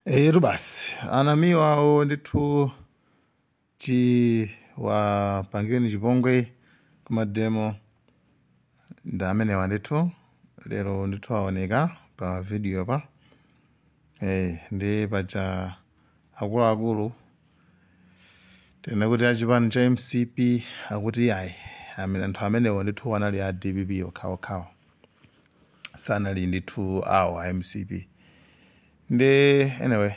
Basi anamiwa ndithu wapangeni chipongwe kumademo nda amenewa ndithu lero ndithu aoneka pa video pa ndi paja akuluakulu tena kuti achipani cha MCP akuti ayi anthu amenewa ndithu anali a DPP okhaokhawo sanali ndithu awo a MCP. Anyway,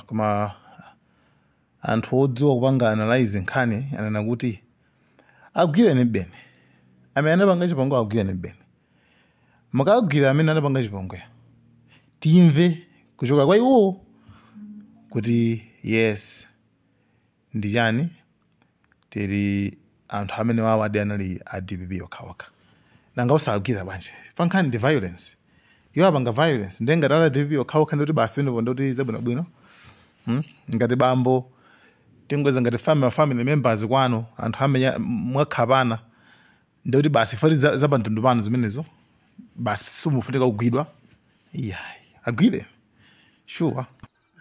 koma anthu odziwa kupanga analyze nkhani anena kuti agwire ni bene amene anapanga chipongwe agwire ni bene makagwira amene anapanga chipongwe timve kuchoka kwa iwo kuti yes ndi chani tiri anthu amene wawo adi anali a DPP okhaokha nanga usagwira banje pankhani ndi violence iwo apanga violence ndenga tala DPP okhaokha ndoti basi bwino ndoti zabwinobwino ngati bambo tingweza ngati family members kwanu anthu amenya mwakhabana ndoti basi foti zabantundu pano zimenezo basi sumufunika kugwidwa agwire sure.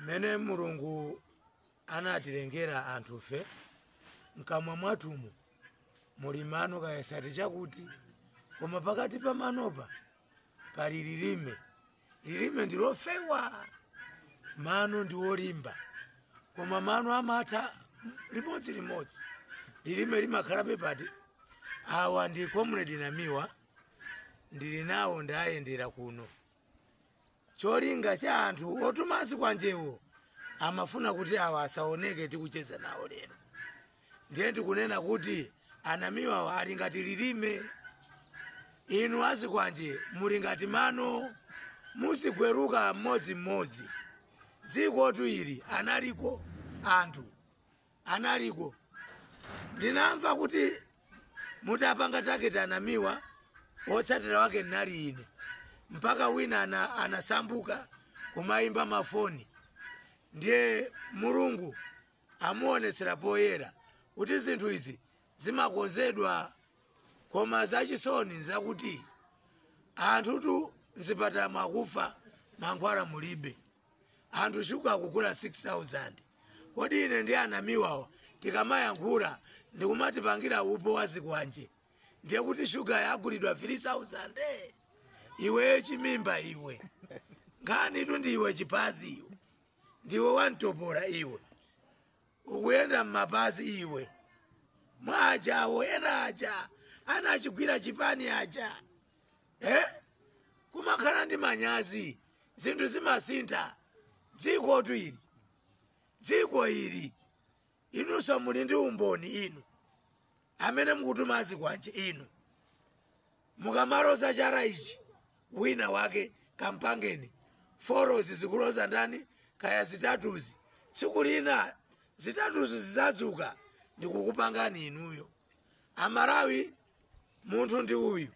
Mene Mulungu anatilengera anthu fe mkamwa mwatumu mulimano kayesati chakuti koma pakati pa manopa pali lilime ndilofewa mano ndi olimba koma mano amatha limodzi lilime limakhalabe pati awa ndi comrade Namiwa ndili nawo ndayendera kuno cholinga cha anthu otumazi kwanjewo amafuna kuti awa asaoneke tikucheza nawo lero ndiye ndikunena kuti Anamiwa ali ngati lilime inu azikwanje muli ngati mano muzigweruka mmodzi dziko ili analiko anthu analiko ndinamva kuti mutapanga target Anamiwa otsatira wake nali ine mpaka wina anasambuka kumaimba mafoni ndiye Mulungu amuonesera poyera kuti zinthu izi zimakonzedwa koma zachisoni nzakuti anthu tu nzipatala mwakufa mankhwala mulibe anthu shuga kugula 6,000 kodi ine ndi Anamiwawa tikamayankhula ndikumatipangira upo wazikwanje ndiye kuti shuga yagulidwa 3,000 iwe chimimba iwe ngani tu ndiwe chipazi iwe ndiwe wantopola iwe ukuyenda mmapazi iwe mwajawo ena aja anachigwira chipani aja kumakhala ndi manyazi zinthu zimasintha dziko ili inunso muli ndi umboni inu amene mukutumazi kwanje inu mukamaroza chara ichi wina wake kampangeni forozi zikuloza ndani kaya zitatuzi tsiku lina zitatuzi zizadzuka ndikukupangani inuyo Amalawi munthu ndi uyu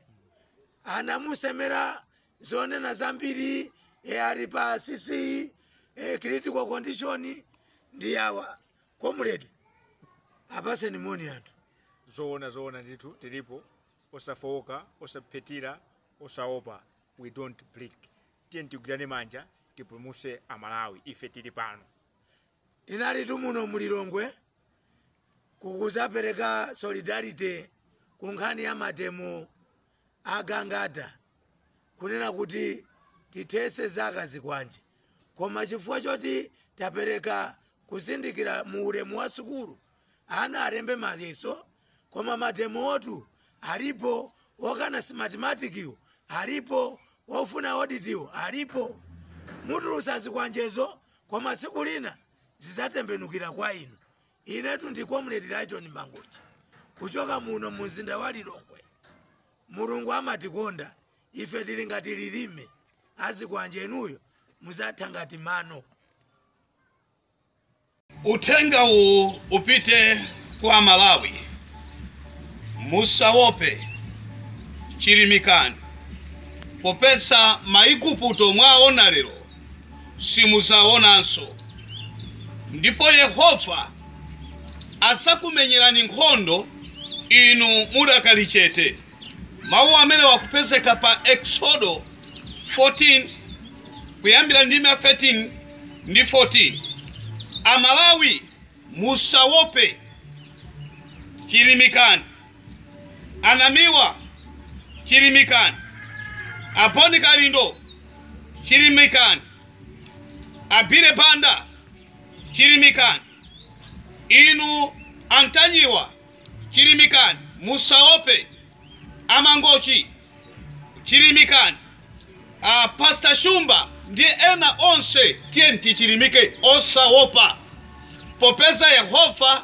anamusemera zonena zambiri ali pa CC critical condition ndi awa comrade apaseni moni anthu zoona ndithu tilipo osafoka osaphetira osaopa we don't blink tiye tigwirane manja tipulumuse Amalawi ife tili pano tinali tumuno mulilongwe kukuzapereka solidarity kunkhani ya mademo agangata kunena kuti tithese zaka zikwanje koma chifukwa choti tapereka kuzindikira mu ulemu wa sukulu ana alembe mayeso koma mademo otu alipo wakana si mathematikiwo alipo wofuna auditiwo alipo mutulusa zikwanjezo koma tsiku lina zizatembenukira kwa inu inetu ndi comrade Lighton Mangochi kuchoka muno mumzinda wa Lilongwe. Mulungu amatikonda ife tili ngati lilime azikwanje inuyo muzatha ngati mano. Uthenga uwu upite kwa Malawi musawope chilimikani popeza maikuputo mwaona lero simuzaonanso ndipo Yehova adzakumenyerani nkhondo inu mudakali chete. Mawu amene wakupezeka pa Exodo 14 kuyambira ndime 13 ndi 14. Amalawi musawope, chilimikani. Anamiwa, chilimikani. Aponi Kalindo, chilimikani. Abire Banda, chilimikani. Inu Antanyiwa, chilimikani. Musawope. Amangochi, chilimikani. Pastor Shumba ndiye ena onse tienti chilimike osawopa. Popeza Yehova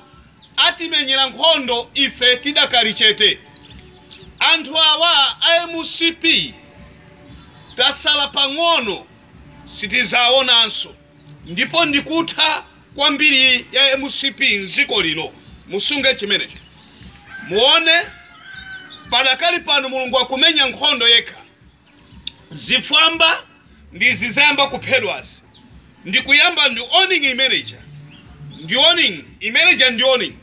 atimenyera nkhondo ife tidakali chete. Anthu awa AMCP tasala pang'ono sitizaonanso. Ndipo ndikutha kwambiri ya AMCP nziko lino. Musunge chimenecho. Muone padakali pano Mulungu akumenya nkhondo yekha. Zifwamba ndi zizamba kuphedwasi. Ndikuyamba ndi owning imanager. Ndi owning imanager ndi owning.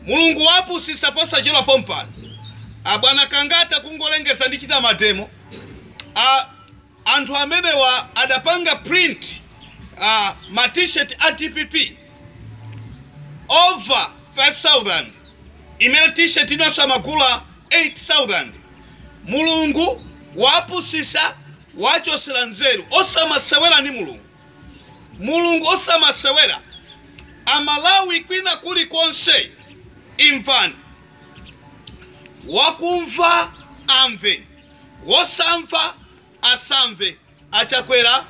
Mulungu wapusisa posa chilo pompano. Abwana Kangata kungolengeza ndichita mademo. Anthu amenewa adapanga print ma t-shirt ATPP over 5,000. Imene t-shirt inonso magula 8,000. Mulungu wapusisa wachosera nzeru. Osamasewera ni Mulungu. Mulungu osamasewera. Amalawi kwina kuli konse imvani. Wakumva amve, wosamva asamve. Achakwera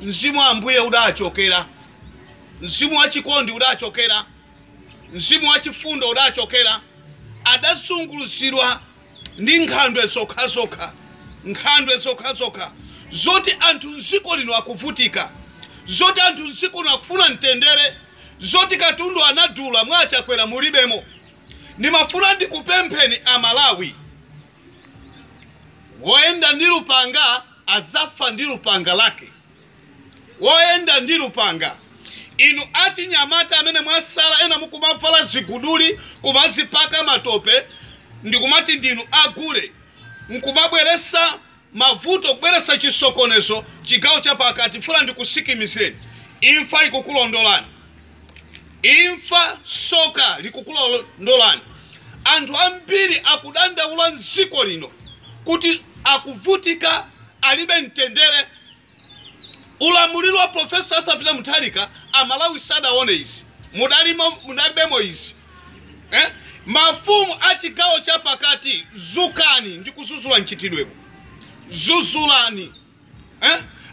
mzimu ambuye udachokera, mzimu wachikondi udachokera, mzimu wachifundo udachokera. Adasunguluzirwa ndi nkhandwe zokha, nkhandwe zokha zoti anthu nziko lino akuvutika, zoti anthu nziko lino akufuna mtendere, zoti katundu anadula mwachakwera mulibemo. Nimafuna ndikupempheni Amalawi, woenda ndi lupanga azafa ndi lupanga lake. Woenda ndi lupanga. Inu achinyamata amene mwasala ena mukumavala ziguduli kumazipaka matope, ndikumati ndinu agule. Nkumabweresa mavuto, kubweresa chisokonezo chigawo chapakati. Funa ndikusikimizireni. Imfa ikukulondolani. Imfa soka likukulondolani. Anthu ambiri akudandaula nziko lino kuti akuvutika, alibe mtendere. Ulamuliro wa Profesa Arthur Peter Mutharika Amalawi sadaone izi. Mudalibemo izi. Mafumu achigawo chapakati zukani ndikuzuzula nchitidweko. Zuzulani.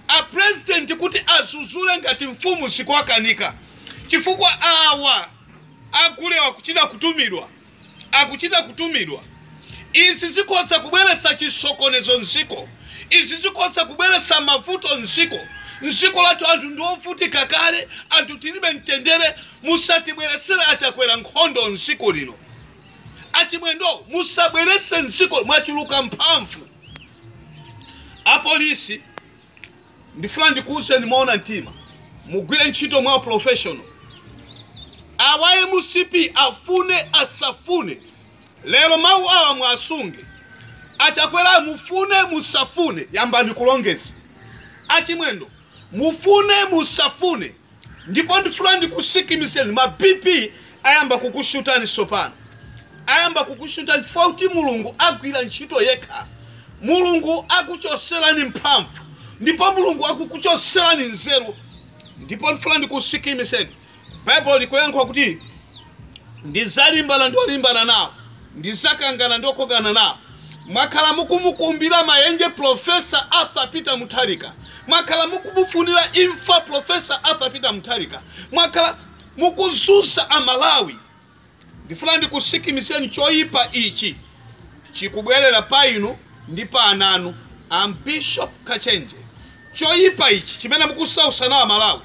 A president kuti azuzule ngati mfumu sikwakanika. Chifukwa awa agule akuchita kutumidwa. Izi zikhoza kubweresa chisokonezo nziko. Izi zikhoza kubweresa mavuto nziko. Nziko lathu anthu ndiovutika kale, anthu tilibe mtendere. Musatibweresera achakwera nkhondo nziko lino. Achimwendo musabwerese nziko mwachuluka mphamvu. Apolisi ndifuna ndikuze nimaona ntima. Mugwire ntchito mwa professional. Awaye musipi afune asafune. Lero mawu awa mwasunge. Achakwera mufune musafune. Yamba ndikulongeza. Achimwendo mufune musafune. Ndipo ndifuna ndikusikimizeni ma BP ayamba kukushutani sopano. Ayamba kukushutani fauti Mulungu agwira ntchito yekha. Mulungu akuchoserani mphamvu. Ndipo Mulungu akukuchoserani nzeru. Ndipo ndifuna ndikusikimizeni. Bible likuyankha kuti ndizalimbana ndolimbana nawo, ndizakangana ndokogana nawo. Mwakhala mukumukumbira mayenje Profesa Arthur Peter Mutharika. Mwakhala mukumufunira imfa Profesa Arthur Peter Mutharika. Mwakhala mukuzusa Amalawi. Ndifuna ndikusikimizeni choyipa ichi chikubwerera pa inu ndi pa ananu. Bishop Kachenje. Choyipa ichi chimene mukusausa nawo Amalawi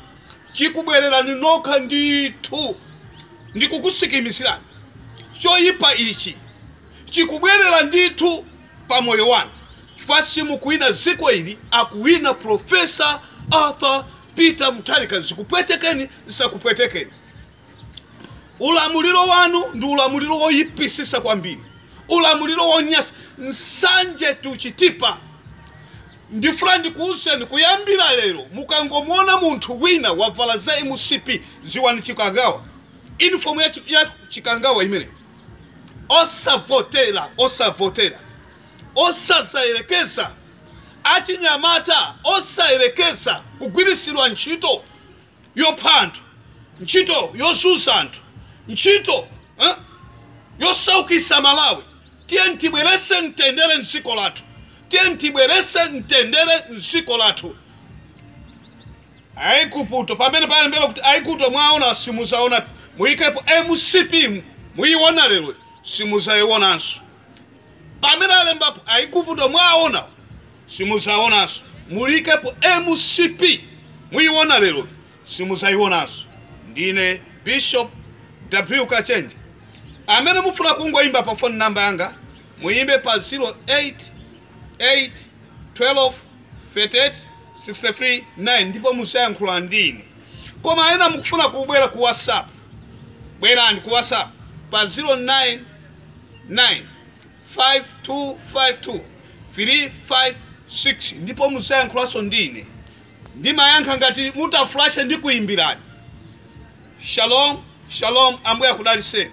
chikubwerera nokha ndithu. Ndikukusikimizirani. Choyipa ichi chikubwerera ndithu pa moyo wanu. Fasi mukuwina ziko ili akuwina Profesa Arthur Peter Mutharika. Zikupwetekeni zisakupwetekeni. Ulamuliro wanu ndi ulamuliro woyipisisa kwambiri. Ulamuliro wonyasa. Nsanje tuchitipa. ndifuna ndikuwuzeni kuyambira lero mukangomuona munthu wina wavala za MCP ziwani Chikangawa uniform ya Chikangawa imene osavotera osazayerekeza achinyamata osayerekeza kugwirisidwa ntchito yopha anthu, ntchito yosusa anthu, ntchito yosaukisa Malawi. Tiye ntibwerese mtendere mdziko lathu, tiye ntibwerese mtendere mdziko lathu. Aikuputo pamene pali mbele kuti aikuto mwaona simuzaona muikepo MCP muiona lero simuzayionanso. Pamene alembapo aikuputo mwaona simuzaonanso muikepo MCP muiona lero simuzayionanso. Ndine Bishop W Kachenje amene mufuna kungoimba pa phone number yanga muimbe pa 0881238639 ndipo musayankhula ndine. Koma ena mukufuna kubwera ku WhatsApp, bwerani ku WhatsApp pa 0995252 ndipo musayankhulaso ndine. Ndimayankha ngati mutaflashe ndi kuimbirani. Shalom, shalom, Ambuye akudaliseni.